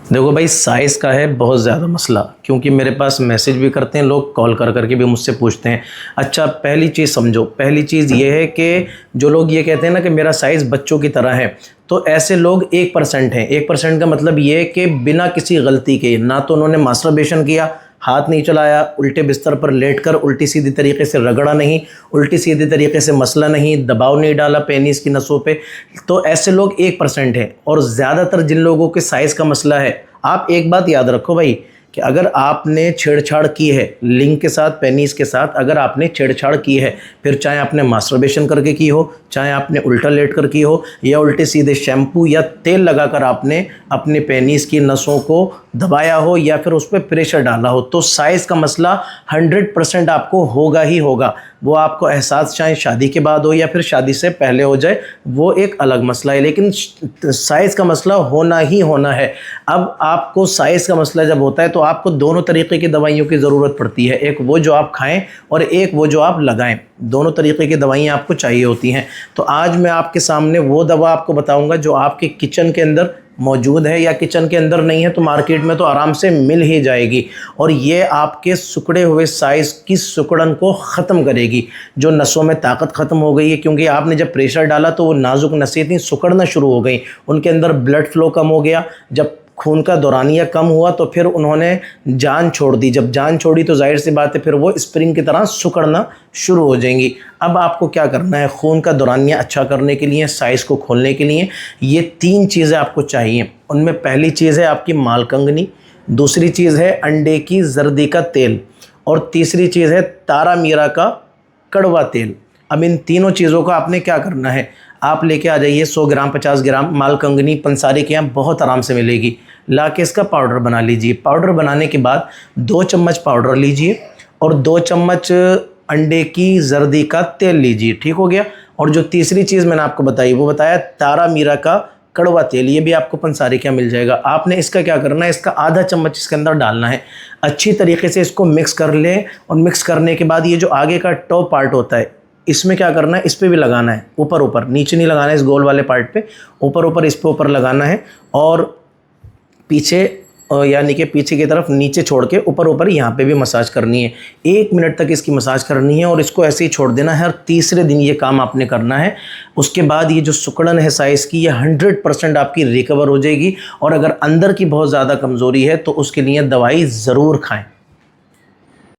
देखो भाई, साइज़ का है बहुत ज़्यादा मसला, क्योंकि मेरे पास मैसेज भी करते हैं लोग, कॉल कर करके भी मुझसे पूछते हैं। अच्छा, पहली चीज़ समझो, पहली चीज़ ये है कि जो लोग ये कहते हैं ना कि मेरा साइज़ बच्चों की तरह है, तो ऐसे लोग 1% हैं। 1% का मतलब ये है कि बिना किसी गलती के, ना तो उन्होंने मास्टरबेशन किया, हाथ नहीं चलाया, उल्टे बिस्तर पर लेटकर उल्टी सीधी तरीके से रगड़ा नहीं, उल्टी सीधी तरीके से मसला नहीं, दबाव नहीं डाला पेनिस की नसों पे, तो ऐसे लोग 1% हैं। और ज़्यादातर जिन लोगों के साइज़ का मसला है, आप एक बात याद रखो भाई, कि अगर आपने छेड़छाड़ की है लिंग के साथ, पेनिस के साथ, अगर आपने छेड़छाड़ की है, फिर चाहे आपने मास्टरबेशन करके की हो, चाहे आपने उल्टा लेट कर की हो, या उल्टे सीधे शैम्पू या तेल लगाकर आपने अपने पेनिस की नसों को दबाया हो, या फिर उस पर प्रेशर डाला हो, तो साइज़ का मसला 100% आपको होगा ही होगा। वो आपको एहसास चाहे शादी के बाद हो या फिर शादी से पहले हो जाए, वो एक अलग मसला है, लेकिन साइज़ का मसला होना ही होना है। अब आपको साइज़ का मसला जब होता है तो आपको दोनों तरीके की दवाइयों की ज़रूरत पड़ती है, एक वो जो आप खाएं और एक वो जो आप लगाएं। दोनों तरीके की दवाइयाँ आपको चाहिए होती हैं। तो आज मैं आपके सामने वो दवा आपको बताऊंगा जो आपके किचन के अंदर मौजूद है, या किचन के अंदर नहीं है तो मार्केट में तो आराम से मिल ही जाएगी, और ये आपके सिकुड़े हुए साइज़ की सिकुड़न को ख़त्म करेगी। जो नसों में ताकत ख़त्म हो गई है, क्योंकि आपने जब प्रेशर डाला तो वो नाजुक नसें थी, सिकुड़ना शुरू हो गई, उनके अंदर ब्लड फ्लो कम हो गया। जब खून का दौरानिया कम हुआ तो फिर उन्होंने जान छोड़ दी, जब जान छोड़ी तो जाहिर सी बात है फिर वो स्प्रिंग की तरह सिकुड़ना शुरू हो जाएंगी। अब आपको क्या करना है, खून का दौरानिया अच्छा करने के लिए, साइज़ को खोलने के लिए, ये 3 चीज़ें आपको चाहिए। उनमें पहली चीज़ है आपकी मालकंगनी, दूसरी चीज़ है अंडे की जर्दी का तेल, और तीसरी चीज़ है तारा मीरा का कड़वा तेल। अब इन तीनों चीज़ों का आपने क्या करना है, आप लेके आ जाइए 100 ग्राम 50 ग्राम मालकंगनी, पंसारी के यहाँ बहुत आराम से मिलेगी, ला के इसका पाउडर बना लीजिए। पाउडर बनाने के बाद 2 चम्मच पाउडर लीजिए और 2 चम्मच अंडे की जर्दी का तेल लीजिए, ठीक हो गया। और जो तीसरी चीज़ मैंने आपको बताई वो बताया तारा मीरा का कड़वा तेल, ये भी आपको पंसारी का मिल जाएगा। आपने इसका क्या करना है, इसका आधा चम्मच इसके अंदर डालना है, अच्छी तरीके से इसको मिक्स कर लें। और मिक्स करने के बाद ये जो आगे का टॉप पार्ट होता है, इसमें क्या करना है, इस पर भी लगाना है, ऊपर ऊपर, नीचे नहीं लगाना है, इस गोल वाले पार्ट पे ऊपर ऊपर इस पे ऊपर लगाना है, और पीछे यानी कि पीछे की तरफ नीचे छोड़ के ऊपर ऊपर यहाँ पे भी मसाज करनी है। 1 मिनट तक इसकी मसाज करनी है और इसको ऐसे ही छोड़ देना है। हर तीसरे दिन ये काम आपने करना है। उसके बाद ये जो सिकुड़न है साइज़ की, ये 100% आपकी रिकवर हो जाएगी। और अगर अंदर की बहुत ज़्यादा कमज़ोरी है तो उसके लिए दवाई ज़रूर खाएं।